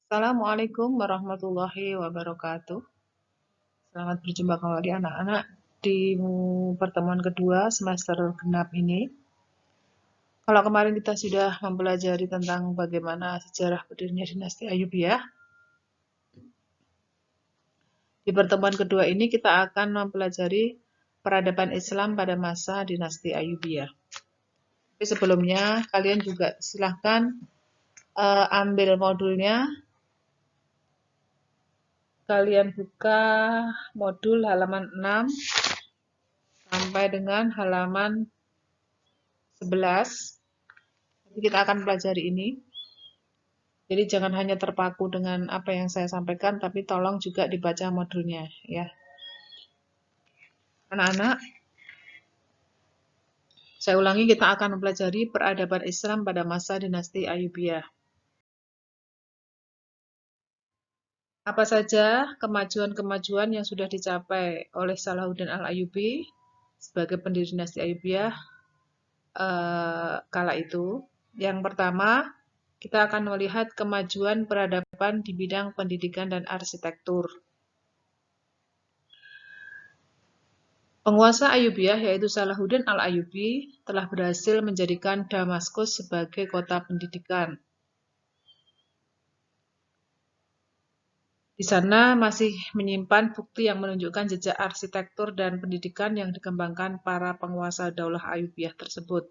Assalamualaikum warahmatullahi wabarakatuh. Selamat berjumpa kembali anak-anak di pertemuan kedua semester genap ini. Kalau kemarin kita sudah mempelajari tentang bagaimana sejarah berdirinya dinasti Ayyubiyah, di pertemuan kedua ini kita akan mempelajari peradaban Islam pada masa dinasti Ayyubiyah. Tapi sebelumnya kalian juga silahkan ambil modulnya. Kalian buka modul halaman 6 sampai dengan halaman 11. Jadi kita akan pelajari ini. Jadi jangan hanya terpaku dengan apa yang saya sampaikan, tapi tolong juga dibaca modulnya ya. Anak-anak, saya ulangi, kita akan mempelajari peradaban Islam pada masa dinasti Ayyubiyah. Apa saja kemajuan-kemajuan yang sudah dicapai oleh Salahuddin Al-Ayyubi sebagai pendiri dinasti Ayyubiyah kala itu? Yang pertama, kita akan melihat kemajuan peradaban di bidang pendidikan dan arsitektur. Penguasa Ayyubiyah yaitu Salahuddin Al-Ayyubi telah berhasil menjadikan Damaskus sebagai kota pendidikan. Di sana masih menyimpan bukti yang menunjukkan jejak arsitektur dan pendidikan yang dikembangkan para penguasa Daulah Ayyubiyah tersebut.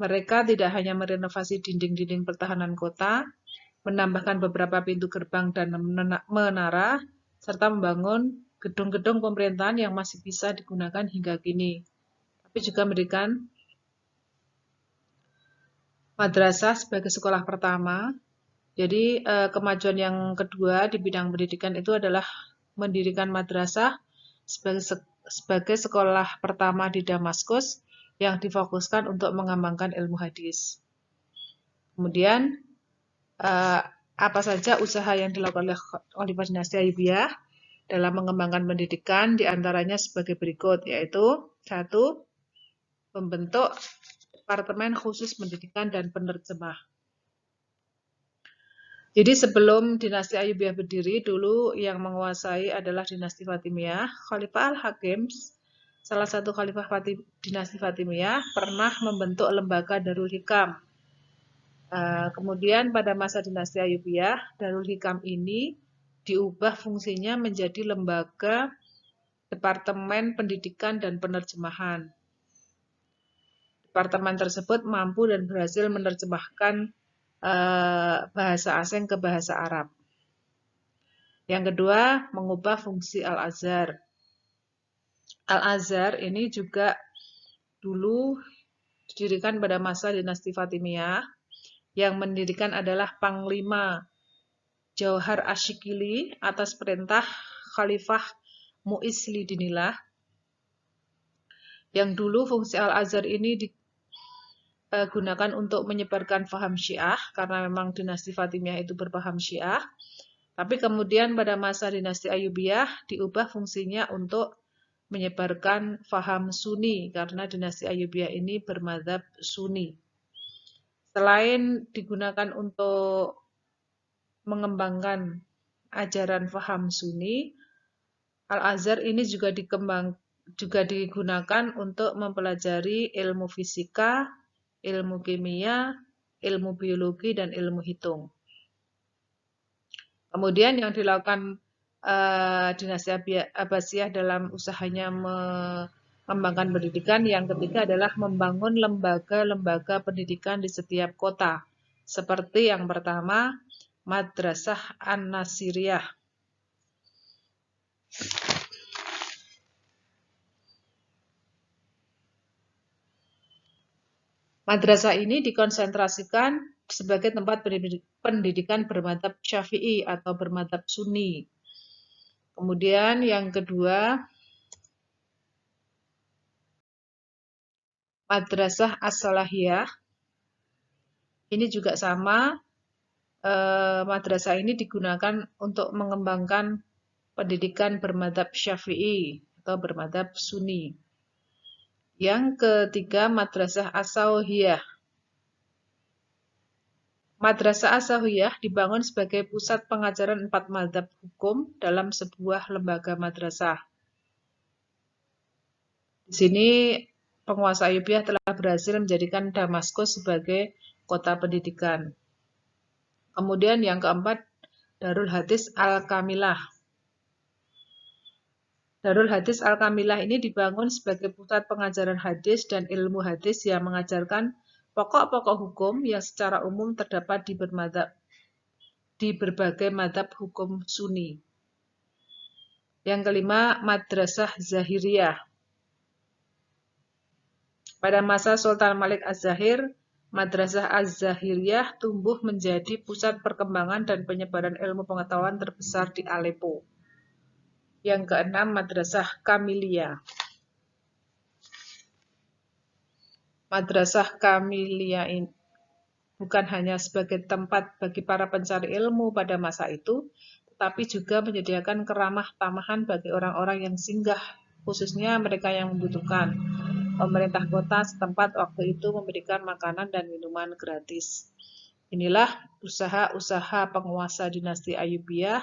Mereka tidak hanya merenovasi dinding-dinding pertahanan kota, menambahkan beberapa pintu gerbang dan menara, serta membangun gedung-gedung pemerintahan yang masih bisa digunakan hingga kini. Tapi juga mendirikan madrasah sebagai sekolah pertama. Jadi kemajuan yang kedua di bidang pendidikan itu adalah mendirikan madrasah sebagai sekolah pertama di Damaskus yang difokuskan untuk mengembangkan ilmu hadis. Kemudian apa saja usaha yang dilakukan oleh dinasti Ayyubiyah dalam mengembangkan pendidikan, diantaranya sebagai berikut, yaitu 1. Membentuk Departemen Khusus Pendidikan dan Penerjemah. Jadi sebelum dinasti Ayyubiyah berdiri, dulu yang menguasai adalah dinasti Fatimiyah. Khalifah Al-Hakim, salah satu khalifah dinasti Fatimiyah, pernah membentuk lembaga Darul Hikam. Kemudian pada masa dinasti Ayyubiyah, Darul Hikam ini diubah fungsinya menjadi lembaga Departemen Pendidikan dan Penerjemahan. Departemen tersebut mampu dan berhasil menerjemahkan bahasa asing ke bahasa Arab. Yang kedua, mengubah fungsi Al-Azhar. Al-Azhar ini juga dulu didirikan pada masa dinasti Fatimiyah. Yang mendirikan adalah Panglima Jauhar Asyikili atas perintah Khalifah Mu'izz Lidinillah. Yang dulu fungsi Al-Azhar ini digunakan untuk menyebarkan faham Syiah, karena memang dinasti Fatimiyah itu berpaham Syiah. Tapi kemudian pada masa dinasti Ayyubiyah diubah fungsinya untuk menyebarkan faham Sunni, karena dinasti Ayyubiyah ini bermadzhab Sunni. Selain digunakan untuk mengembangkan ajaran faham Sunni, Al-Azhar ini juga digunakan untuk mempelajari ilmu fisika, ilmu kimia, ilmu biologi, dan ilmu hitung. Kemudian yang dilakukan dinasti Abbasiyah dalam usahanya mengembangkan pendidikan, yang ketiga adalah membangun lembaga-lembaga pendidikan di setiap kota. Seperti yang pertama, Madrasah An-Nasiriyah. Madrasah ini dikonsentrasikan sebagai tempat pendidikan bermadzhab Syafi'i atau bermadzhab Sunni. Kemudian yang kedua, Madrasah As-Salahiyah. Ini juga sama, madrasah ini digunakan untuk mengembangkan pendidikan bermadzhab Syafi'i atau bermadzhab Sunni. Yang ketiga, Madrasah As-Sawhiyah. Madrasah As-Sahwiyah dibangun sebagai pusat pengajaran 4 mazhab hukum dalam sebuah lembaga madrasah. Di sini penguasa Ayyubiyah telah berhasil menjadikan Damaskus sebagai kota pendidikan. Kemudian yang keempat, Darul Hadis Al-Kamilah. Darul Hadis Al-Kamilah ini dibangun sebagai pusat pengajaran hadis dan ilmu hadis yang mengajarkan pokok-pokok hukum yang secara umum terdapat di berbagai mazhab hukum Sunni. Yang kelima, Madrasah Zahiriyah. Pada masa Sultan Malik Az-Zahir, Madrasah Az-Zahiriyah tumbuh menjadi pusat perkembangan dan penyebaran ilmu pengetahuan terbesar di Aleppo. Yang keenam, Madrasah Kamiliyah. Madrasah Kamiliyah ini bukan hanya sebagai tempat bagi para pencari ilmu pada masa itu, tetapi juga menyediakan keramah tamahan bagi orang-orang yang singgah, khususnya mereka yang membutuhkan. Pemerintah kota setempat waktu itu memberikan makanan dan minuman gratis. Inilah usaha-usaha penguasa dinasti Ayyubiyah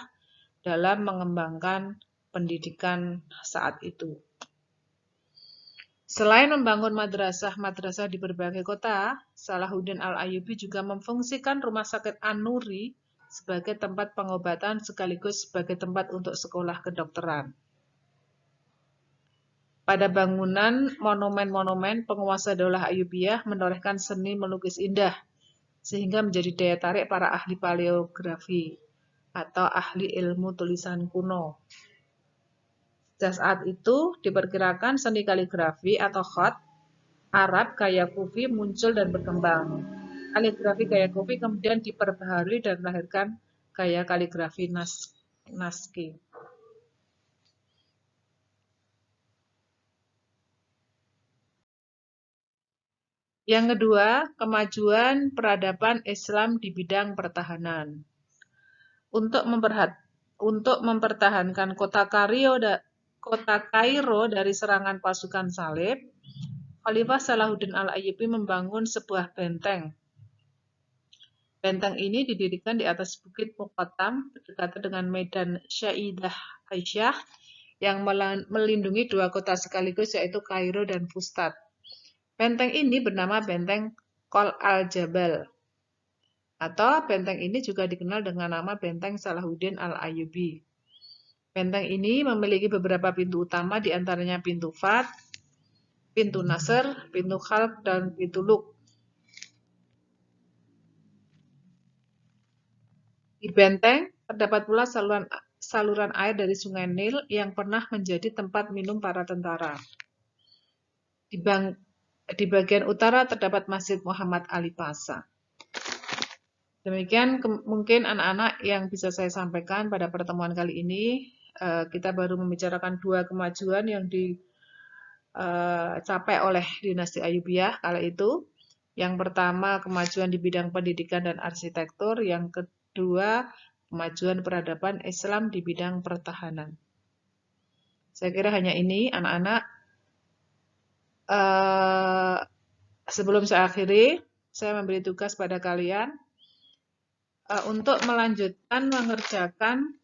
dalam mengembangkan pendidikan saat itu. Selain membangun madrasah-madrasah di berbagai kota, Salahuddin Al-Ayyubi juga memfungsikan Rumah Sakit An-Nuri sebagai tempat pengobatan sekaligus sebagai tempat untuk sekolah kedokteran. Pada bangunan monumen-monumen, penguasa Daulah Ayyubiyah menorehkan seni melukis indah, sehingga menjadi daya tarik para ahli paleografi atau ahli ilmu tulisan kuno. Sejak saat itu, diperkirakan seni kaligrafi atau khat Arab gaya Kufi muncul dan berkembang. Kaligrafi gaya Kufi kemudian diperbaharui dan melahirkan gaya kaligrafi Naskhi. Yang kedua, kemajuan peradaban Islam di bidang pertahanan. Untuk mempertahankan kota Kairo dari serangan pasukan Salib, Khalifah Salahuddin Al-Ayyubi membangun sebuah benteng. Benteng ini didirikan di atas Bukit Muqattam, berdekatan dengan Medan Syaidah Aisyah, yang melindungi dua kota sekaligus, yaitu Kairo dan Fustat. Benteng ini bernama Benteng Qol Al-Jabal. Atau benteng ini juga dikenal dengan nama Benteng Salahuddin Al-Ayyubi. Benteng ini memiliki beberapa pintu utama, di antaranya pintu Fath, pintu Nasr, pintu Khalq, dan pintu Luq. Di benteng terdapat pula saluran air dari Sungai Nil yang pernah menjadi tempat minum para tentara. Di bagian utara terdapat Masjid Muhammad Ali Pasha. Demikian mungkin anak-anak yang bisa saya sampaikan pada pertemuan kali ini. Kita baru membicarakan dua kemajuan yang dicapai oleh dinasti Ayyubiyah kala itu. Yang pertama, kemajuan di bidang pendidikan dan arsitektur. Yang kedua, kemajuan peradaban Islam di bidang pertahanan. Saya kira hanya ini, anak-anak. Sebelum saya akhiri, saya memberi tugas pada kalian untuk melanjutkan mengerjakan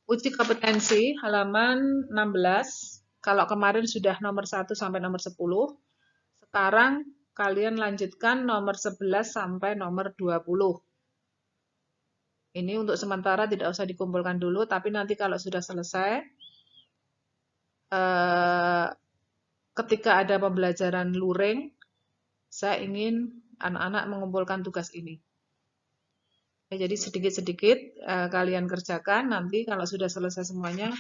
uji kompetensi halaman 16. Kalau kemarin sudah nomor 1 sampai nomor 10, sekarang kalian lanjutkan nomor 11 sampai nomor 20. Ini untuk sementara tidak usah dikumpulkan dulu, tapi nanti kalau sudah selesai, ketika ada pembelajaran luring, saya ingin anak-anak mengumpulkan tugas ini. Jadi sedikit-sedikit kalian kerjakan, nanti kalau sudah selesai semuanya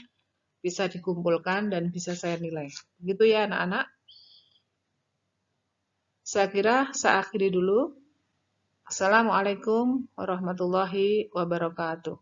bisa dikumpulkan dan bisa saya nilai. Begitu ya anak-anak. Saya kira saya akhiri dulu. Assalamualaikum warahmatullahi wabarakatuh.